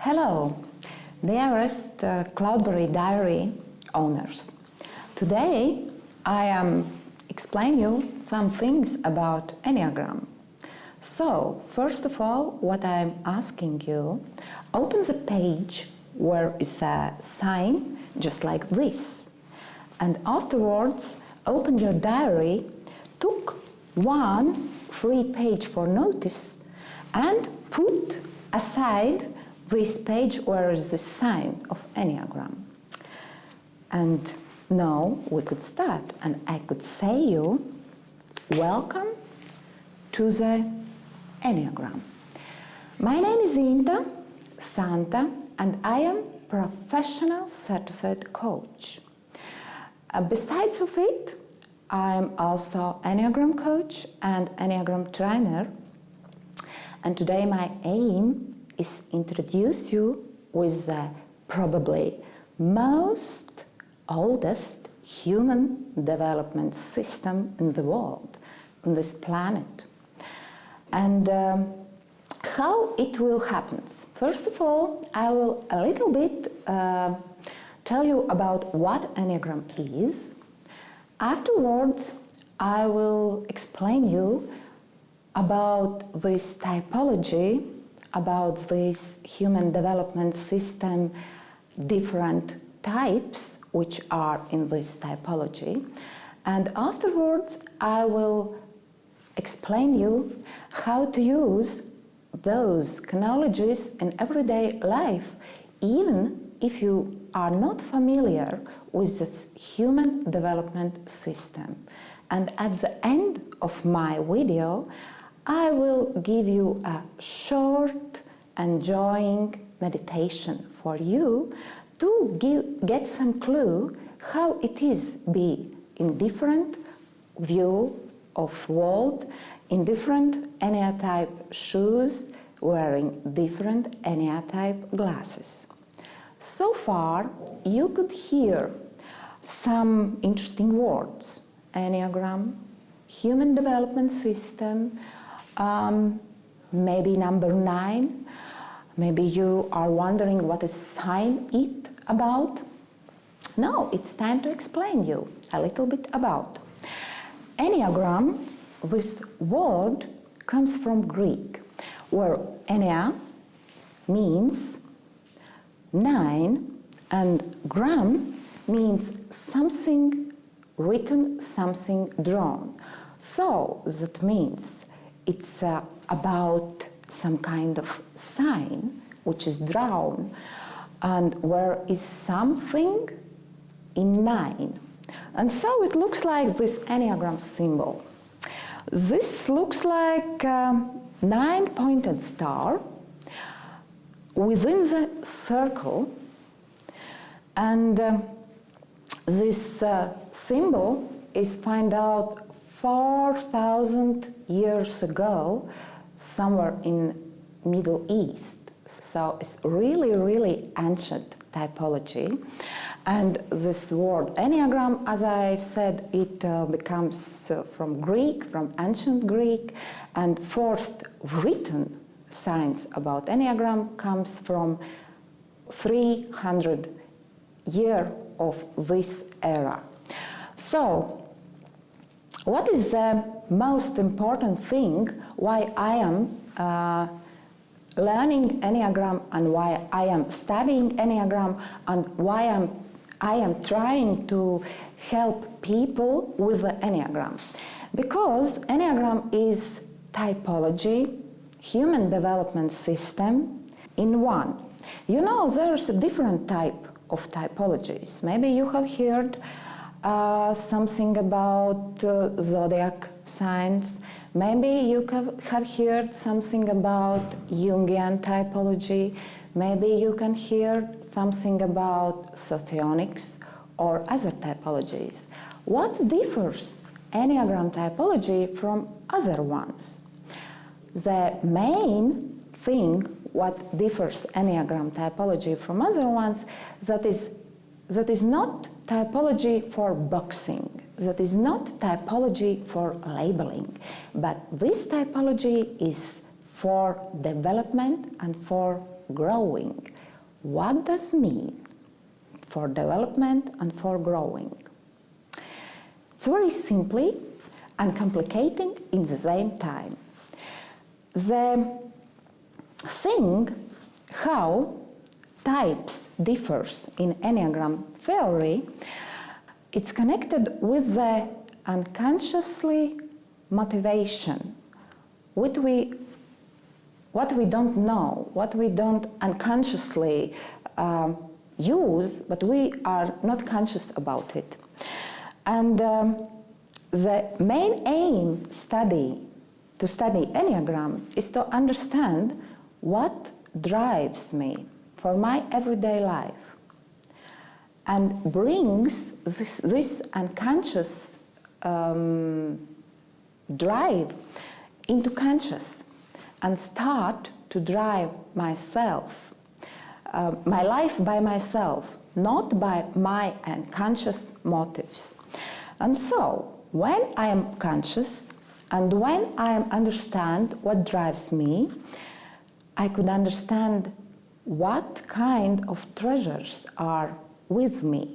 Hello, dearest Cloudberry Diary owners. Today I am explain you some things about Enneagram. So, first of all, what I'm asking you, open the page where is a sign just like this. And afterwards, open your diary, took one free page for notice and put aside this page where is the sign of Enneagram. And now we could start, and I could say you, welcome to the Enneagram. My name is Inta Santa, and I am professional certified coach. Besides of it, I'm also Enneagram coach and Enneagram trainer. And today my aim is introduce you with the probably most oldest human development system in the world, on this planet. And how it will happen. First of all, I will a little bit tell you about what Enneagram is. Afterwards, I will explain you about this typology, about this human development system, different types which are in this typology. And afterwards, I will explain you how to use those chronologies in everyday life, even if you are not familiar with this human development system. And at the end of my video, I will give you a short, enjoying meditation for you to get some clue how it is be in different view of world, in different Enneatype shoes, wearing different Enneatype glasses. So far, you could hear some interesting words: Enneagram, human development system, maybe number 9. Maybe you are wondering what is sign it about. Now it's time to explain you a little bit about. Enneagram, this word comes from Greek, where ennea means 9 and gram means something written, something drawn. So that means it's about some kind of sign which is drawn, and where is something in 9. And so it looks like this Enneagram symbol. This looks like a 9-pointed star within the circle, and this symbol is found out 4,000 years ago somewhere in Middle East. So it's really, really ancient typology. And this word Enneagram, as I said, it becomes from Greek, from ancient Greek, and first written science about Enneagram comes from 300 years of this era. So, what is the most important thing why I am learning Enneagram and why I am studying Enneagram and why I am trying to help people with the Enneagram? Because Enneagram is typology, human development system in one. You know, there's a different type of typologies. Maybe you have heard something about zodiac signs. Maybe you have heard something about Jungian typology. Maybe you can hear something about socionics or other typologies. What differs Enneagram typology from other ones? The main thing what differs Enneagram typology from other ones that is not typology for boxing, that is not typology for labeling, but this typology is for development and for growing. What does it mean for development and for growing? It's very simply and complicated in the same time. The thing how types differs in Enneagram theory, it's connected with the unconsciously motivation, what we don't know, what we don't unconsciously use, but we are not conscious about it. And the main aim to study Enneagram is to understand what drives me for my everyday life and brings this unconscious drive into conscious and start to drive myself, my life by myself, not by my unconscious motives. And so, when I am conscious and when I understand what drives me, I could understand what kind of treasures are with me,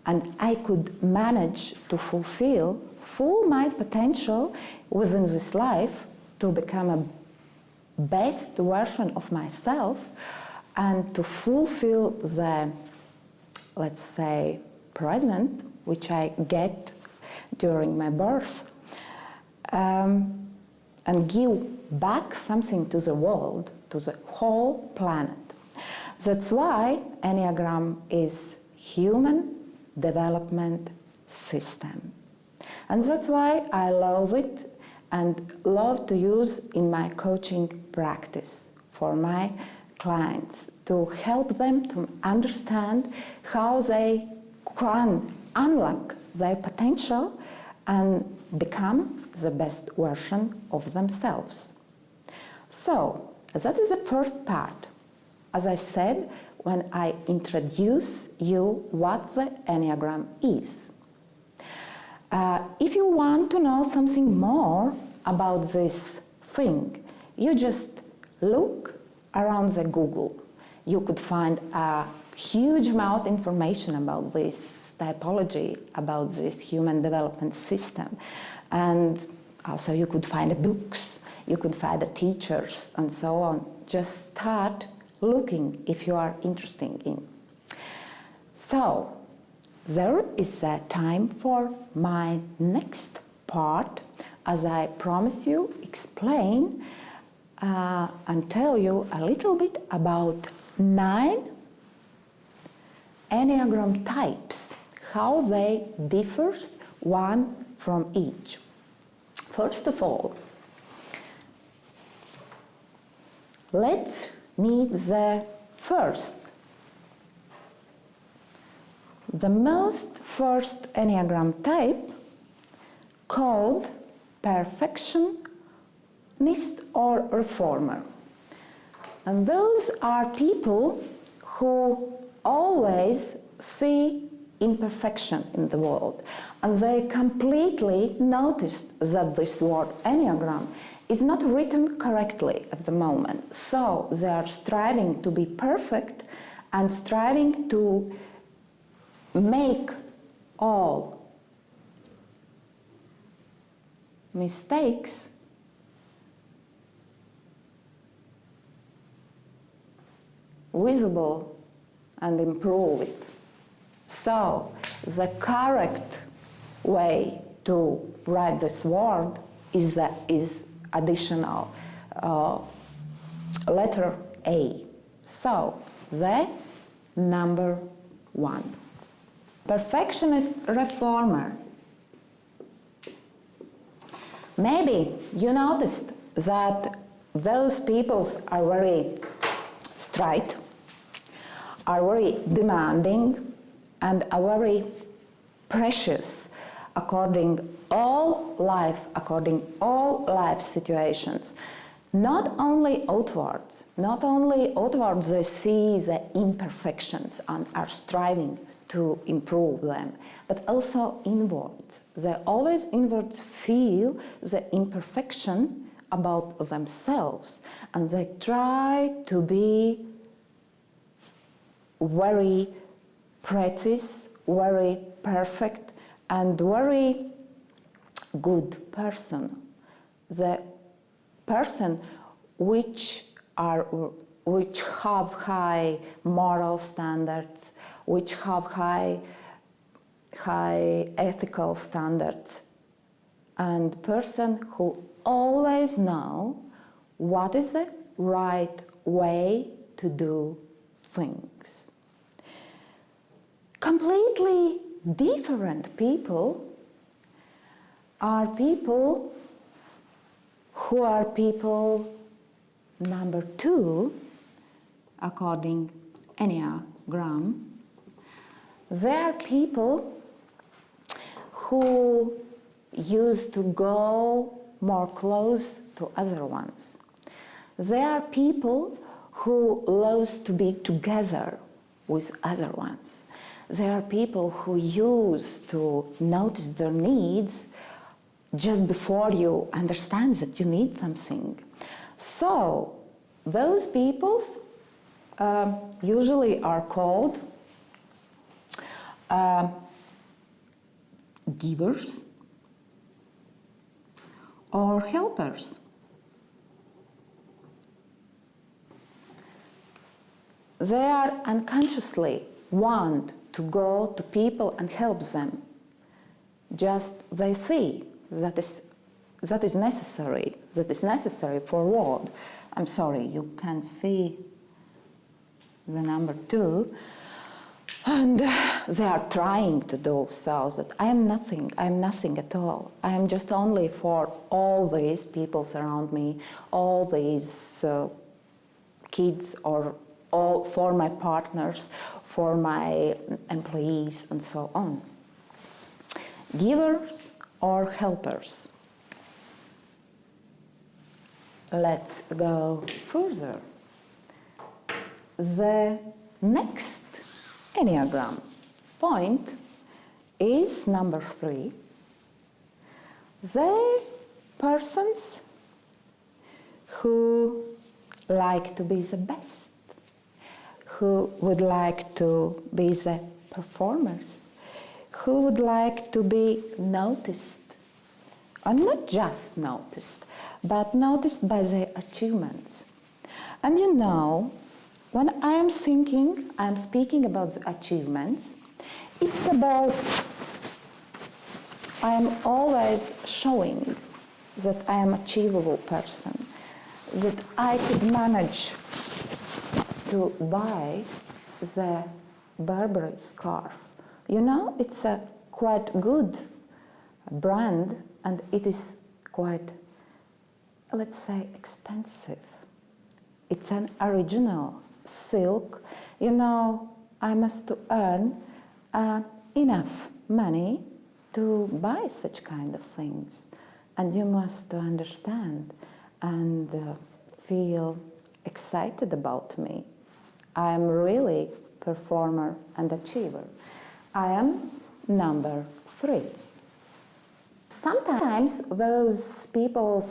and I could manage to fulfill full my potential within this life to become a best version of myself and to fulfill the, let's say, present which I get during my birth, and give back something to the world, to the whole planet. That's why Enneagram is human development system. And that's why I love it and love to use in my coaching practice for my clients to help them to understand how they can unlock their potential and become the best version of themselves. So, that is the first part. As I said, when I introduce you what the Enneagram is. If you want to know something more about this thing, you just look around the Google. You could find a huge amount of information about this typology, about this human development system. And also you could find books, you could find the teachers and so on. Just start looking if you are interested in. So, there is a time for my next part, as I promise you, explain and tell you a little bit about 9 Enneagram types, how they differ one from each. First of all, let's meet the first. The most first Enneagram type, called perfectionist or reformer. And those are people who always see imperfection in the world. And they completely noticed that this word Enneagram is not written correctly at the moment. So they are striving to be perfect and striving to make all mistakes visible and improve it. So the correct way to write this word is additional letter A. So the number 1. Perfectionist reformer. Maybe you noticed that those people are very strict, are very demanding, and are very precious according all life situations. Not only outwards they see the imperfections and are striving to improve them, but also inwards. They always inwards feel the imperfection about themselves, and they try to be very precise, very perfect, and very good person. The person which have high moral standards, which have high ethical standards, and person who always know what is the right way to do things. Completely different people are people who are people number 2 according Enneagram. They are people who used to go more close to other ones. They are people who loves to be together with other ones. They are people who used to notice their needs just before you understand that you need something. So those peoples usually are called givers or helpers. They are unconsciously want to go to people and help them. Just they see that is necessary for what? I'm sorry, you can't see the number 2. And they are trying to do so that I am nothing at all. I am just only for all these people around me, all these kids, or all for my partners, for my employees, and so on. Givers or helpers. Let's go further. The next Enneagram point is number 3. The persons who like to be the best, who would like to be the performers, who would like to be noticed, or not just noticed, but noticed by their achievements. And you know, when I'm speaking about the achievements, it's about, I am always showing that I am an achievable person, that I could manage to buy the Burberry scarf. You know, it's a quite good brand, and it is quite, let's say, expensive. It's an original silk. You know, I must earn enough money to buy such kind of things. And you must understand and feel excited about me. I am really performer and achiever. I am number 3. Sometimes those people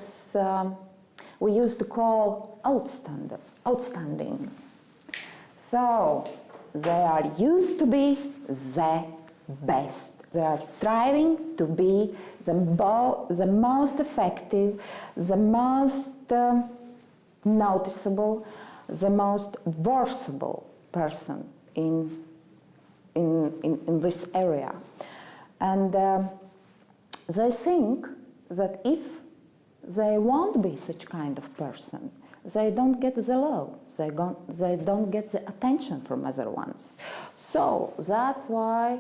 we used to call outstanding. So they are used to be the best. They are striving to be the most effective, the most noticeable, the most versatile person in this area. And they think that if they won't be such kind of person, they don't get the love, they don't get the attention from other ones. So that's why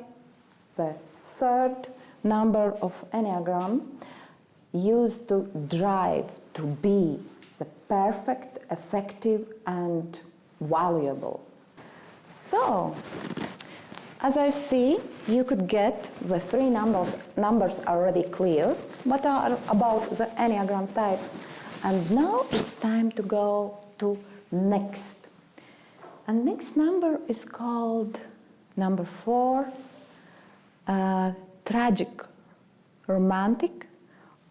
the 3rd number of Enneagram used to drive to be the perfect, effective, and valuable. So, as I see, you could get the 3 numbers already clear, but are about the Enneagram types. And now it's time to go to next. And next number is called number 4, tragic, romantic,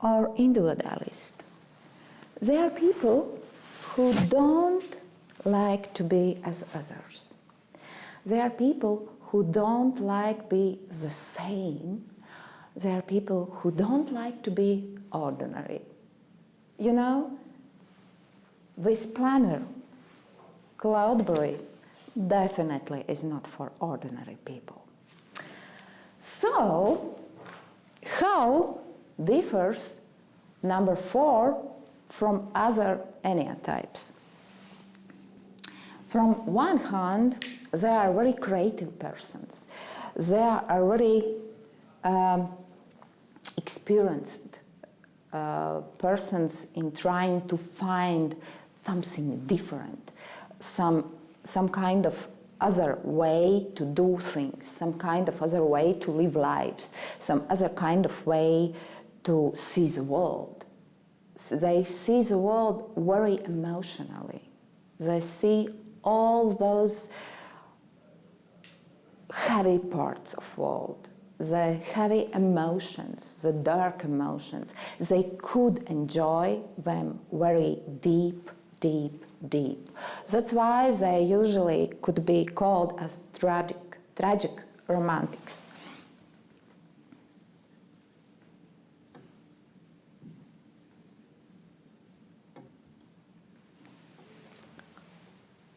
or individualist. They are people who don't like to be as others. They are people who don't like be the same. They are people who don't like to be ordinary. You know, this planner, Cloudberry, definitely is not for ordinary people. So, how differs number 4 from other enneatypes? From one hand, they are very creative persons. They are very experienced persons in trying to find something different, some kind of other way to do things, some kind of other way to live lives, some other kind of way to see the world. So they see the world very emotionally. They see all those heavy parts of the world, the heavy emotions, the dark emotions. They could enjoy them very deep, deep, deep. That's why they usually could be called as tragic romantics.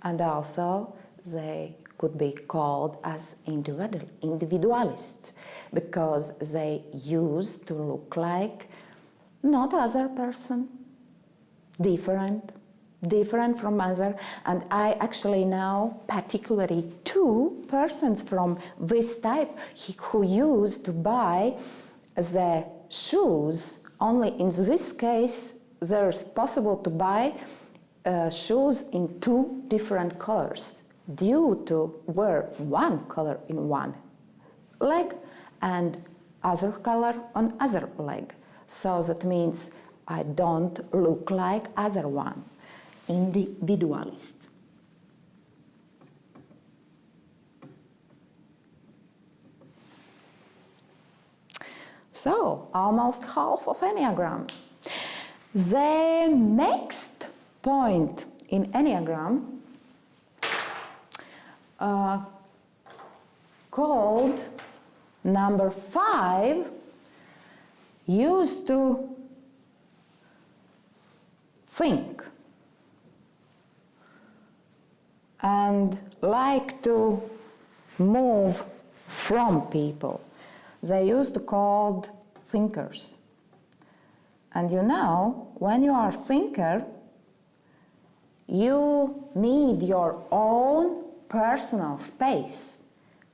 And also they could be called as individualists, because they used to look like not other person, different from other. And I actually know particularly 2 persons from this type who used to buy the shoes. Only in this case, there's possible to buy shoes in 2 different colors, due to wear one color in one leg and other color on other leg. So that means I don't look like other one. Individualist. So, almost half of Enneagram. The next point in Enneagram called number 5 used to think and like to move from people. They used to call thinkers. And you know, when you are a thinker, you need your own personal space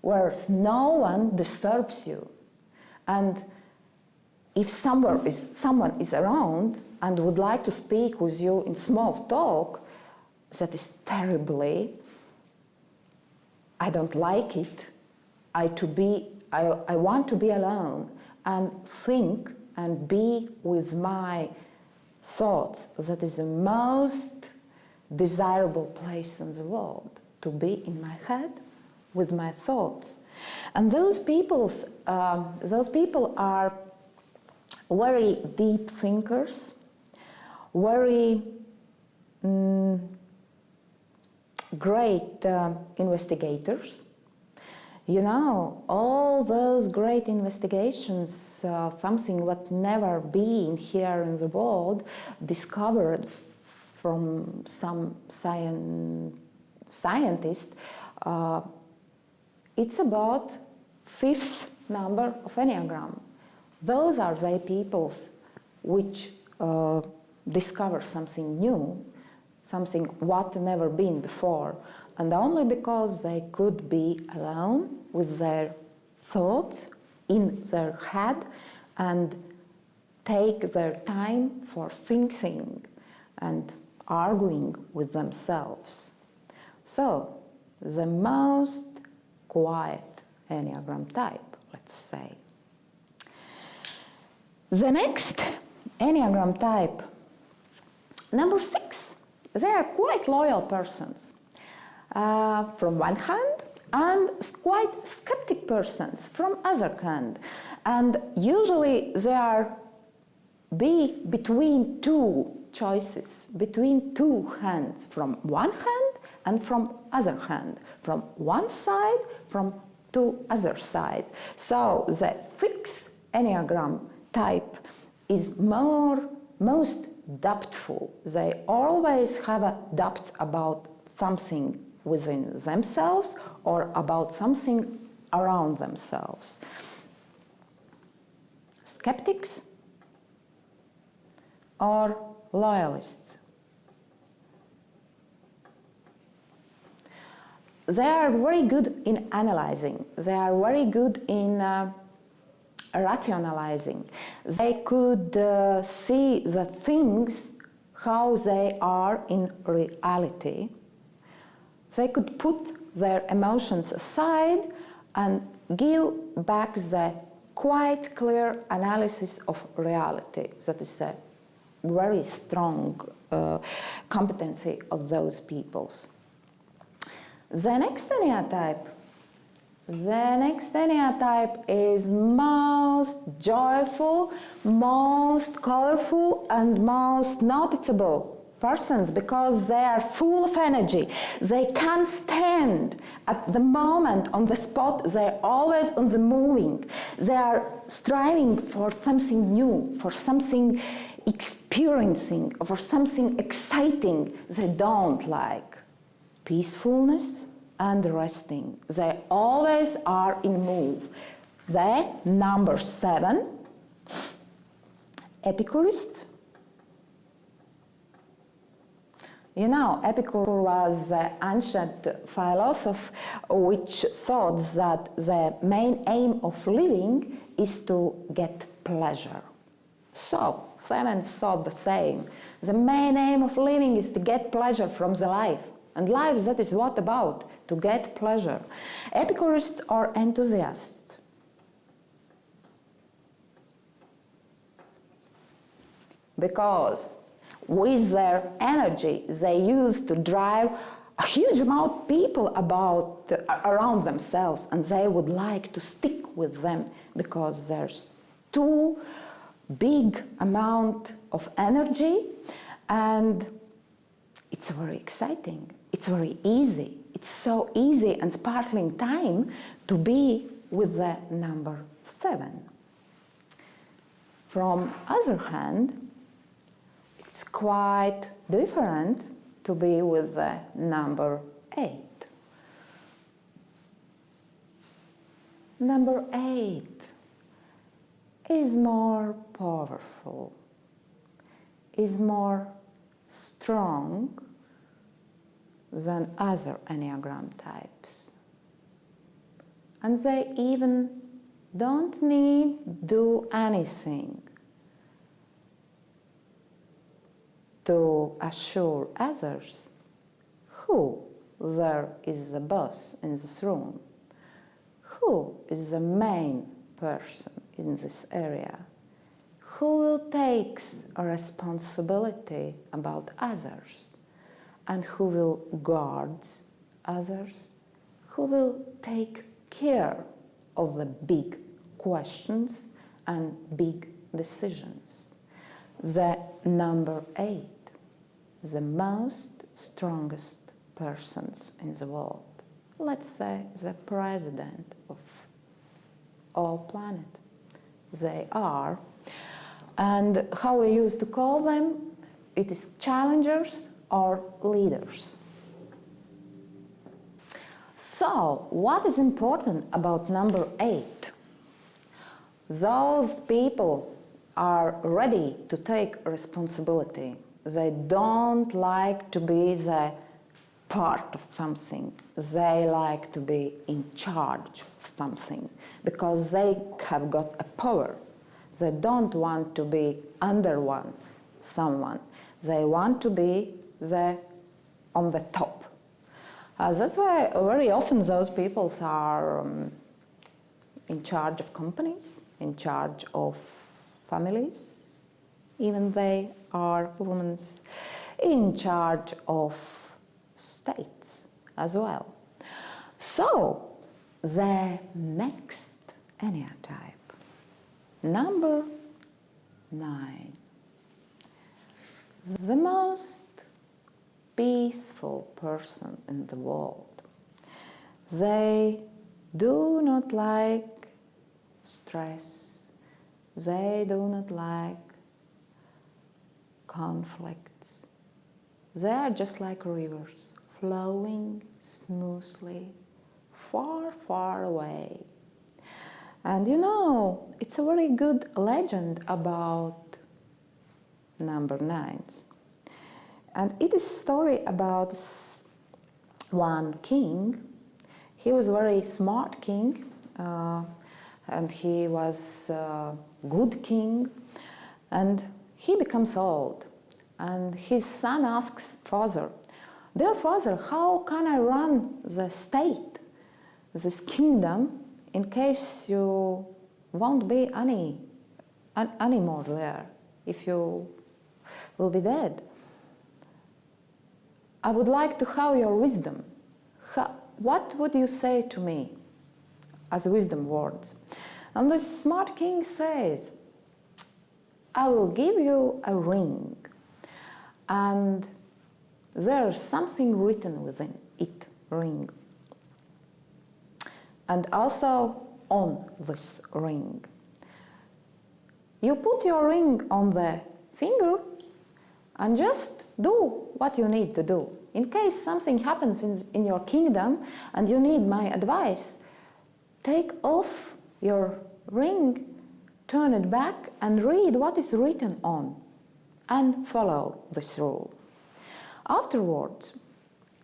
where no one disturbs you. And if someone is around and would like to speak with you in small talk, that is terribly, I don't like it. I want to be alone and think and be with my thoughts. That is the most desirable place in the world, to be in my head with my thoughts. And those people are very deep thinkers, very great investigators. You know, all those great investigations, something what never been here in the world, discovered from some scientist, it's about 5th number of Enneagram. Those are the peoples which discover something new, something what never been before, and only because they could be alone with their thoughts in their head and take their time for thinking and arguing with themselves. So, the most quiet Enneagram type, let's say. The next Enneagram type, number 6. They are quite loyal persons from one hand, and quite skeptic persons from other hand. And usually they are between 2 choices, between 2 hands. From one hand, and from other hand, from one side, from to other side. So the fixed Enneagram type is most doubtful. They always have a doubt about something within themselves or about something around themselves. Skeptics or loyalists? They are very good in analyzing. They are very good in rationalizing. They could see the things how they are in reality. They could put their emotions aside and give back the quite clear analysis of reality. That is a very strong competency of those peoples. The next Enneatype is most joyful, most colorful, and most noticeable persons because they are full of energy. They can't stand at the moment on the spot. They're always on the moving. They are striving for something new, for something experiencing, for something exciting. They don't like peacefulness and resting. They always are in move. The number 7, Epicurists. You know, Epicure was an ancient philosopher which thought that the main aim of living is to get pleasure. So, Clemens thought the same. The main aim of living is to get pleasure from the life. And life, that is what about? To get pleasure. Epicurists are enthusiasts. Because with their energy, they used to drive a huge amount of people around themselves, and they would like to stick with them because there's too big amount of energy, and it's very exciting. It's very easy. It's so easy and sparkling time to be with the number 7. From other hand, it's quite different to be with the number 8. Number 8 is more powerful, is more strong than other Enneagram types. And they even don't need to do anything to assure others who there is the boss in this room, who is the main person in this area, who will take a responsibility about others, and who will guard others, who will take care of the big questions and big decisions. The number 8, the most strongest persons in the world. Let's say the president of all planet. They are. And how we used to call them, it is challengers or leaders. So, what is important about number 8? Those people are ready to take responsibility. They don't like to be the part of something. They like to be in charge of something because they have got a power. They don't want to be under someone. They want to be on the top. That's why very often those people are in charge of companies, in charge of families, even they are women in charge of states as well. So, the next Enneatype, number 9, the most peaceful person in the world. They do not like stress. They do not like conflicts. They are just like rivers, flowing smoothly, far, far away. And you know, it's a very good legend about number 9s. And it is a story about one king. He was a very smart king, and he was a good king. And he becomes old. And his son asks father, "Dear father, how can I run the state, this kingdom, in case you won't be any more there, if you will be dead? I would like to have your wisdom. What would you say to me as wisdom words?" And the smart king says, "I will give you a ring, and there's something written within it, ring. And also on this ring. You put your ring on the finger and just do what you need to do. In case something happens in your kingdom and you need my advice, take off your ring, turn it back and read what is written on and follow this rule. Afterwards,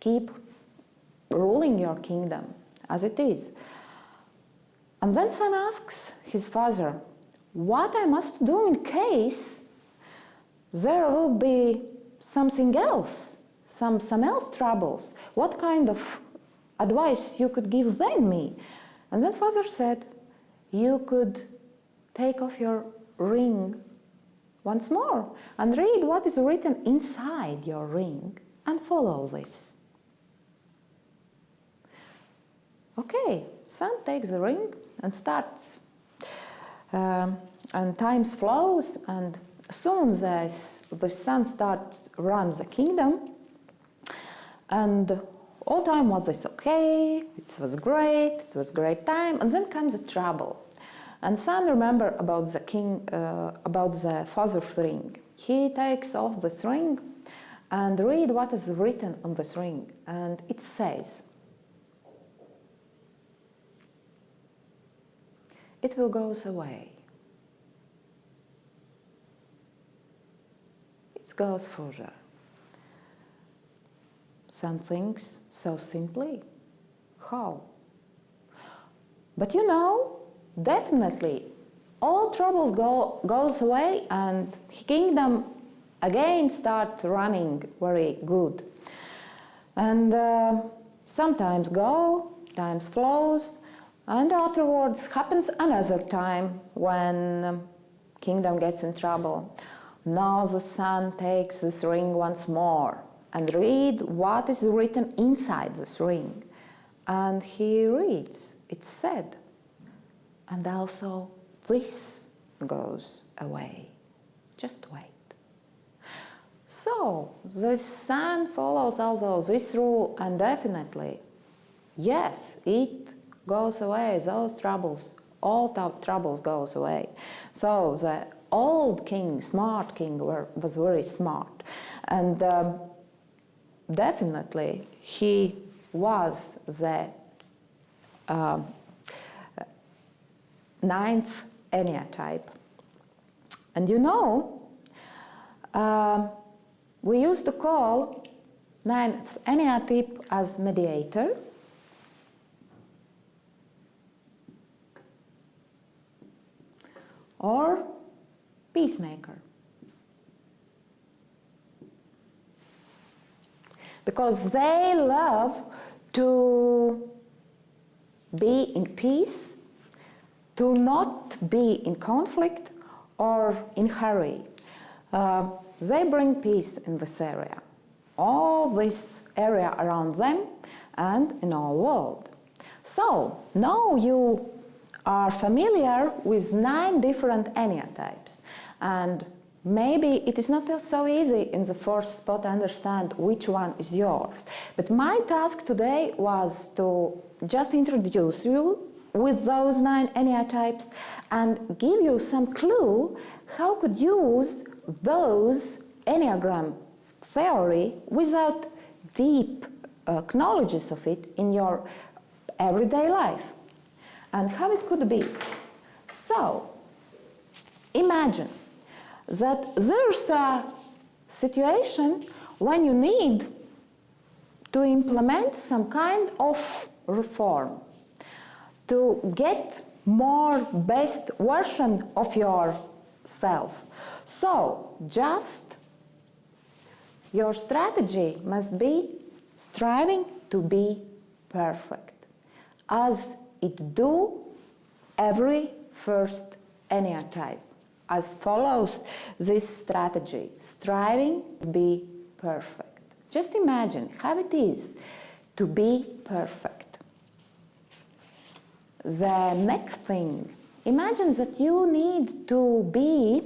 keep ruling your kingdom as it is." And then son asks his father, "What I must do in case there will be something else, some else troubles? What kind of advice you could give then me?" And then father said, "You could take off your ring once more and read what is written inside your ring and follow this." Okay, son takes the ring and starts, and time flows, and as soon as the son starts run the kingdom, and all time was okay, it was great time, and then comes the trouble. And son remember about the father's ring. He takes off this ring and read what is written on this ring, and it says, "It will go away." It goes further. Son thinks so simply. How? But you know, definitely all troubles goes away and kingdom again starts running very good. And sometimes times flows, and afterwards happens another time when kingdom gets in trouble. Now the son takes this ring once more and read what is written inside this ring. And he reads, it said, and also this goes away. Just wait. So the son follows also this rule, and definitely, yes, it goes away, those troubles, all troubles goes away. So the old king, smart king, was very smart. And definitely he was the 9th Enneatype. And you know, we used to call 9th Enneatype as mediator. Or peacemaker. Because they love to be in peace, to not be in conflict or in hurry. They bring peace in this area, all this area around them and in our world. So now you are familiar with 9 different Enneatypes, and maybe it is not so easy in the first spot to understand which one is yours. But my task today was to just introduce you with those 9 enneatypes and give you some clue how could use those enneagram theory without deep knowledge of it in your everyday life and how it could be. So imagine that there's a situation when you need to implement some kind of reform to get more best version of yourself. So just your strategy must be striving to be perfect, as it do every first enneatype, as follows this strategy, striving to be perfect. Just imagine how it is to be perfect. The next thing, imagine that you need to be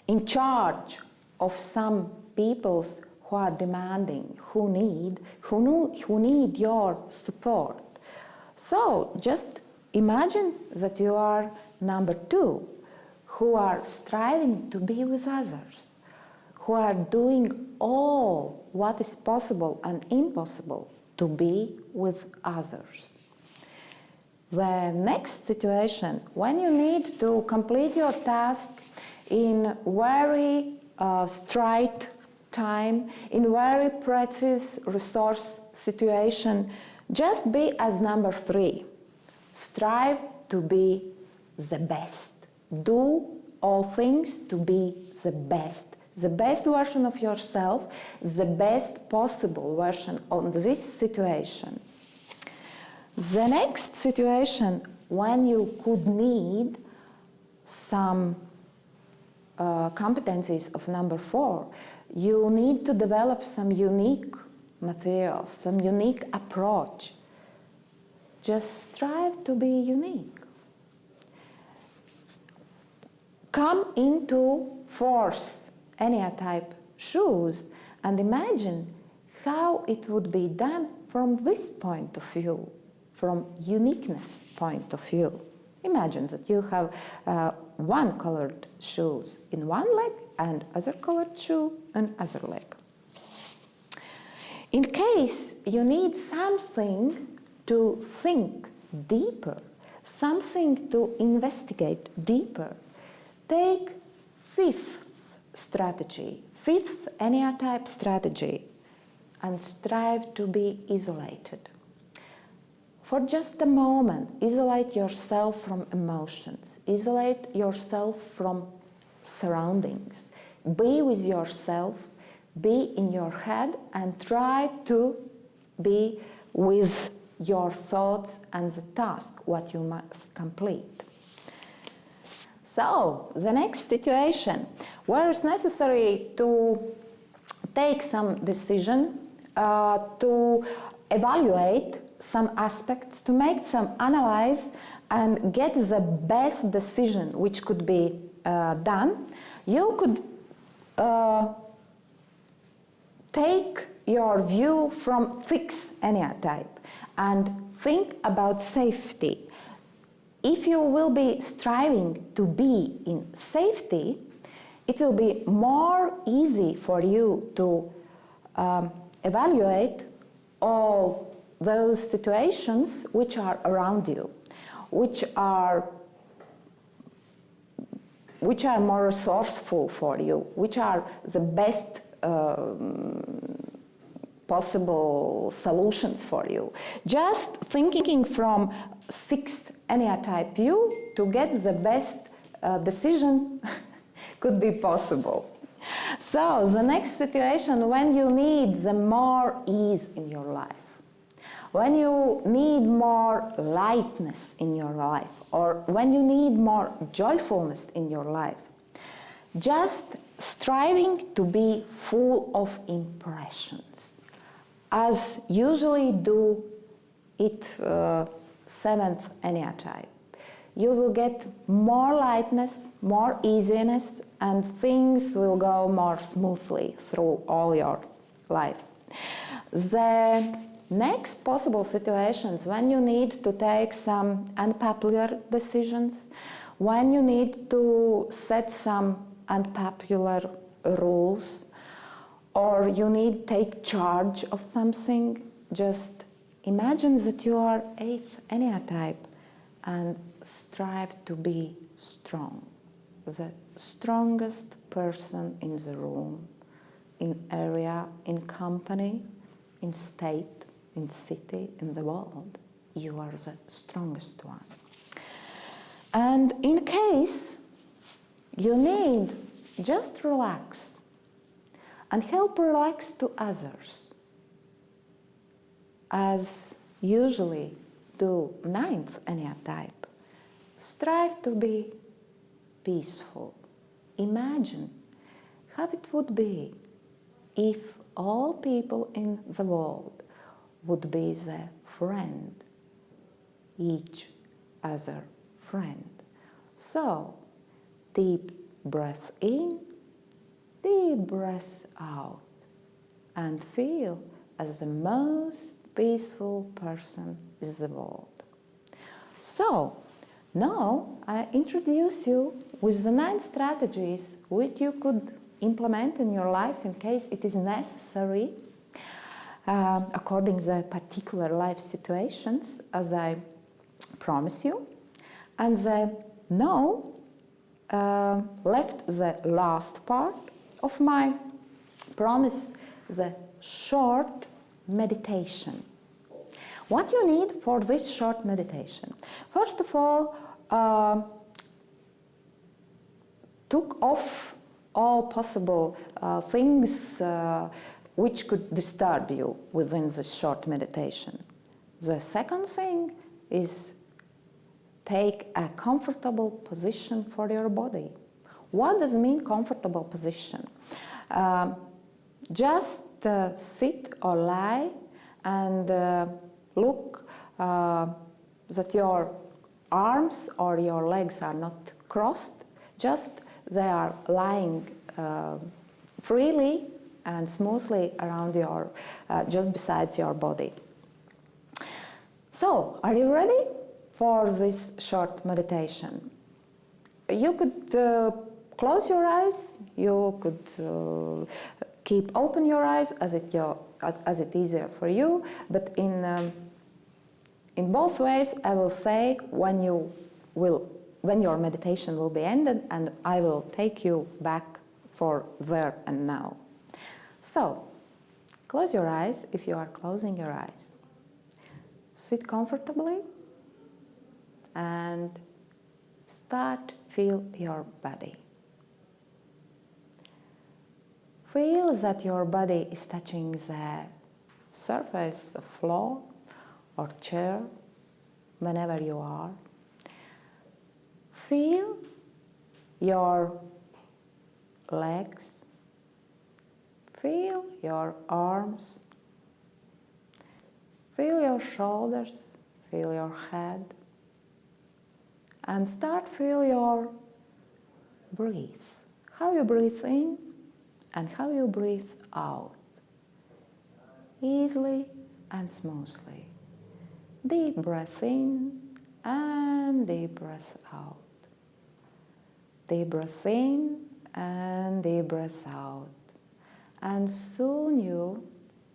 in charge of some peoples who are demanding, who need your support. So just imagine that you are number 2, who are striving to be with others, who are doing all what is possible and impossible to be with others. The next situation, when you need to complete your task in very straight time, in very precise resource situation, just be as number 3. Strive to be the best. Do all things to be the best version of yourself, the best possible version of this situation. The next situation, when you could need some competencies of number 4, you need to develop some unique materials, some unique approach. Just strive to be unique. Come into 4th enneatype shoes and imagine how it would be done from this point of view, from uniqueness point of view. Imagine that you have one colored shoes in one leg and other colored shoe in other leg. In case you need something to think deeper, something to investigate deeper, take 5th strategy, 5th enneatype strategy, and strive to be isolated. For just a moment, isolate yourself from emotions, isolate yourself from surroundings. Be with yourself, be in your head, and try to be with your thoughts and the task, what you must complete. So, the next situation, where it's necessary to take some decision, to evaluate some aspects, to make some analysis and get the best decision which could be done, you could take your view from 6th enneatype and think about safety. If you will be striving to be in safety, it will be more easy for you to evaluate all those situations which are around you, which are more resourceful for you, which are the best possible solutions for you. Just thinking from 6th enneatype view to get the best decision could be possible. So the next situation, when you need the more ease in your life, when you need more lightness in your life, or when you need more joyfulness in your life, just striving to be full of impressions, as usually do it 7th enneatype. you will get more lightness, more easiness, and things will go more smoothly through all your life. The next possible situations when you need to take some unpopular decisions, when you need to set some unpopular rules, or you need to take charge of something, just imagine that you are 8th Enneatype and strive to be strong, the strongest person in the room, in area, in company, in state, in city, in the world. You are the strongest one. And in case you need, just relax and help relax to others, as usually do 9th Enneatype. Strive to be peaceful. Imagine how it would be if all people in the world would be the friend, each other friend. So, deep breath in, deep breath out, and feel as the most peaceful person in the world. So, now I introduce you with the 9 strategies which you could implement in your life in case it is necessary, according to the particular life situations, as I promise you. And now left the last part of my promise, the short meditation. What you need for this short meditation? First of all, took off all possible things which could disturb you within the short meditation. The second thing is take a comfortable position for your body. What does it mean, comfortable position? Just sit or lie and look that your arms or your legs are not crossed, just they are lying freely and smoothly around your, just beside your body. So, are you ready for this short meditation? You could close your eyes, you could keep open your eyes as it easier for you, but in both ways I will say when your meditation will be ended, and I will take you back for there and now. So, close your eyes if you are closing your eyes. Sit comfortably and start feel your body. Feel that your body is touching the surface of floor or chair, whenever you are. Feel your legs, feel your arms, feel your shoulders, feel your head, and start feel your breath. How you breathe in and how you breathe out. Easily and smoothly. Deep breath in and deep breath out. Deep breath in and deep breath out. And soon you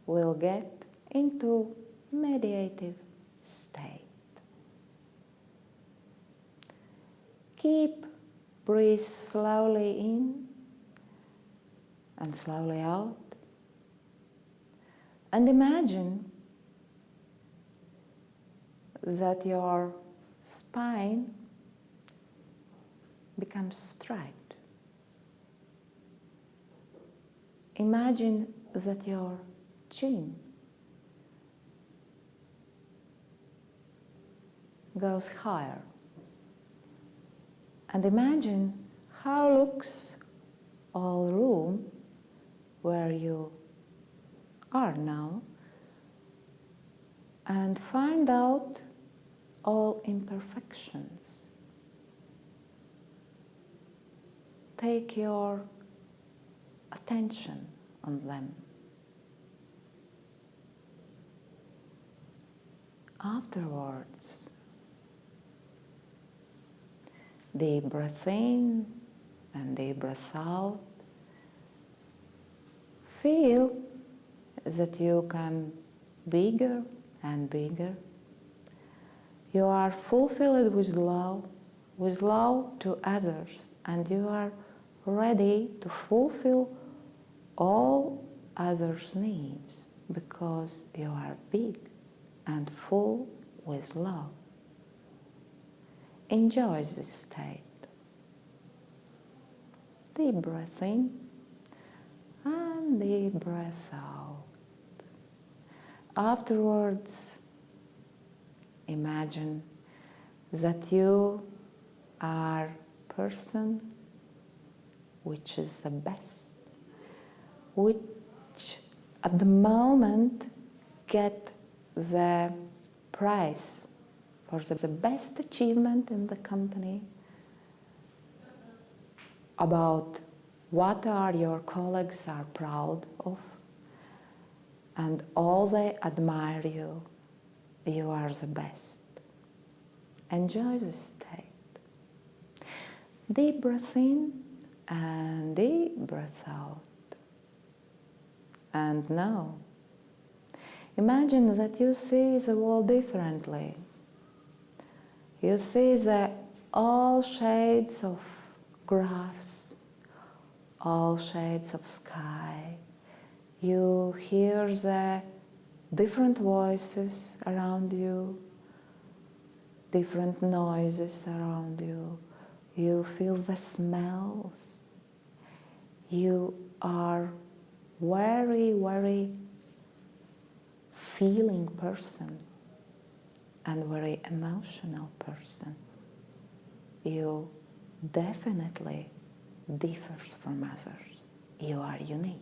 will get into meditative state. Keep breathe slowly in and slowly out. And imagine that your spine becomes straight. Imagine that your chin goes higher. And imagine how looks all room where you are now, and find out all imperfections take your attention on them. Afterwards, deep breath in and deep breath out. Feel that you become bigger and bigger. You are fulfilled with love to others, and you are ready to fulfill all others' needs because you are big and full with love. Enjoy this state. Deep breath in and deep breath out. Afterwards, imagine that you are a person which is the best, which at the moment get the prize for the best achievement in the company, about what are your colleagues are proud of, and all they admire you. You are the best. Enjoy this state. Deep breath in and deep breath out. And now, imagine that you see the world differently. You see all shades of grass, all shades of sky. You hear the different voices around you, different noises around you. You feel the smells. You are very, very feeling person and very emotional person. You definitely differs from others. You are unique.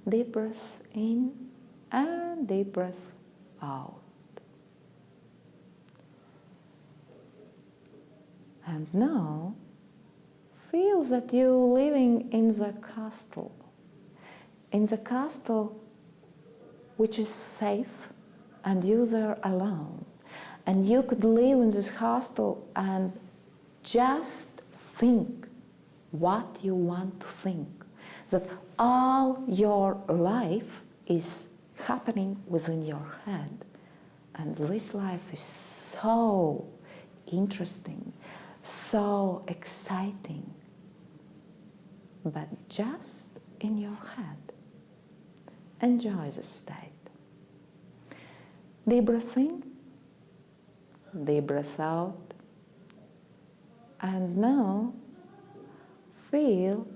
Deep breath in and deep breath out. And now, feel that you're living in the castle. In the castle which is safe, and you there alone. And you could live in this castle and just think what you want to think. That all your life is happening within your head. And this life is so interesting, so exciting, but just in your head. Enjoy the state. Deep breath in, deep breath out, and now feel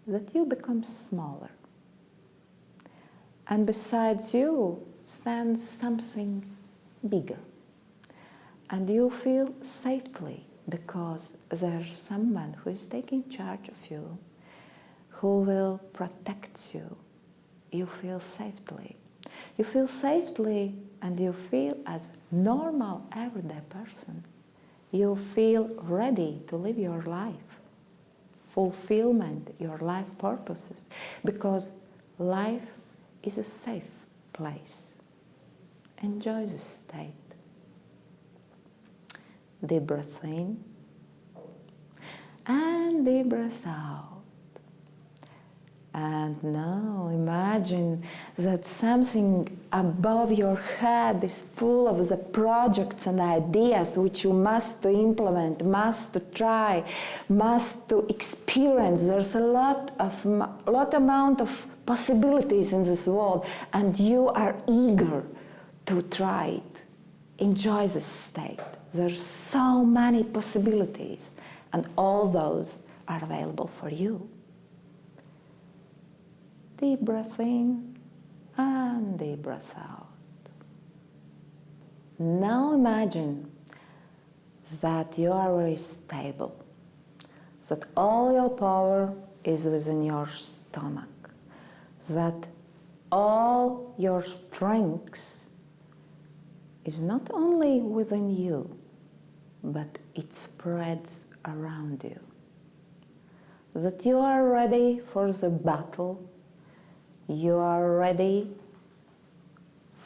that you become smaller. And besides you stands something bigger. And you feel safely because there's someone who is taking charge of you, who will protect you. You feel safely. You feel safely and you feel as normal, everyday person. You feel ready to live your life, fulfillment, your life purposes, because life is a safe place. Enjoy the state. Deep breath in and deep breath out. And now imagine that something above your head is full of the projects and ideas which you must to implement, must to try, must to experience. There's a lot amount of possibilities in this world, and you are eager to try it. Enjoy this state. There's so many possibilities, and all those are available for you. Deep breath in and deep breath out. Now imagine that you are very stable, that all your power is within your stomach, that all your strength is not only within you, but it spreads around you. That you are ready for the battle, you are ready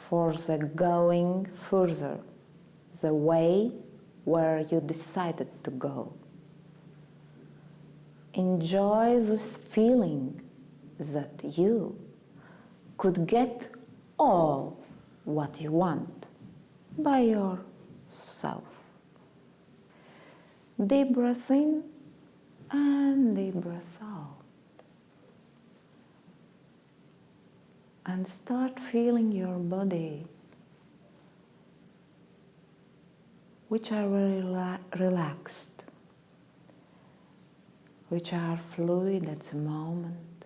for the going further, the way where you decided to go. Enjoy this feeling that you could get all what you want by yourself. Deep breath in and deep breath out. And start feeling your body, which are very relaxed, which are fluid at the moment.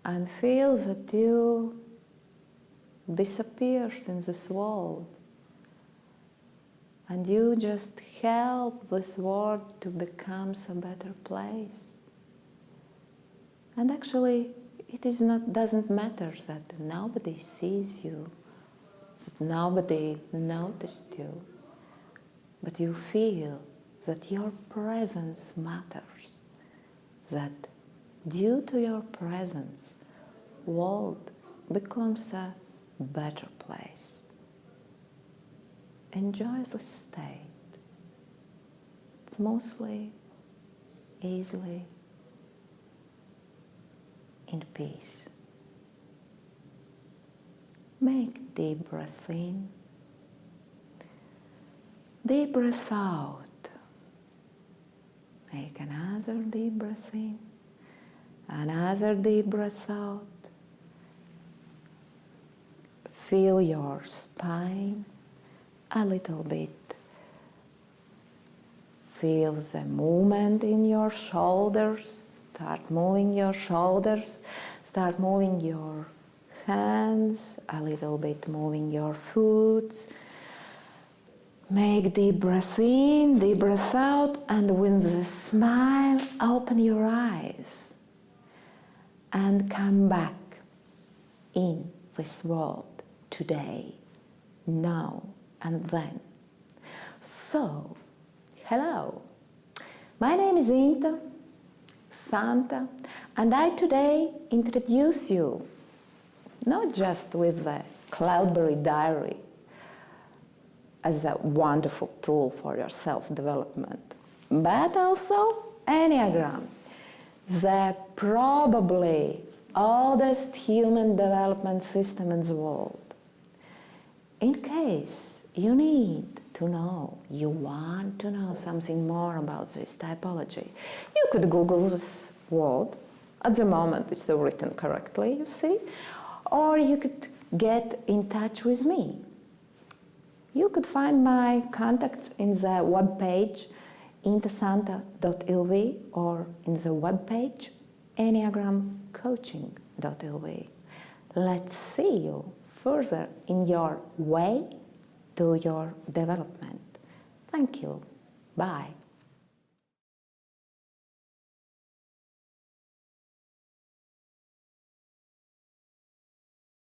And feel that you disappear in this world. And you just help this world to become a better place. And actually, doesn't matter that nobody sees you, that nobody noticed you, but you feel that your presence matters, that due to your presence, world becomes a better place. Enjoy the state, smoothly, easily, in peace. Make deep breath in, deep breath out. Make another deep breath in, another deep breath out. Feel your spine a little bit. Feel the movement in your shoulders. Start moving your shoulders. Start moving your hands, a little bit moving your foot. Make deep breath in, deep breath out, and with a smile, open your eyes and come back in this world today, now and then. So, hello, my name is Inta Santa, and I today introduce you not just with the Cloudberry Diary as a wonderful tool for your self-development, but also Enneagram, the probably oldest human development system in the world. In case you need to know, you want to know something more about this typology, you could Google this word. At the moment it's written correctly, you see, or you could get in touch with me. You could find my contacts in the webpage intasanta.lv or in the webpage enneagramcoaching.lv. Let's see you further in your way to your development. Thank you. Bye.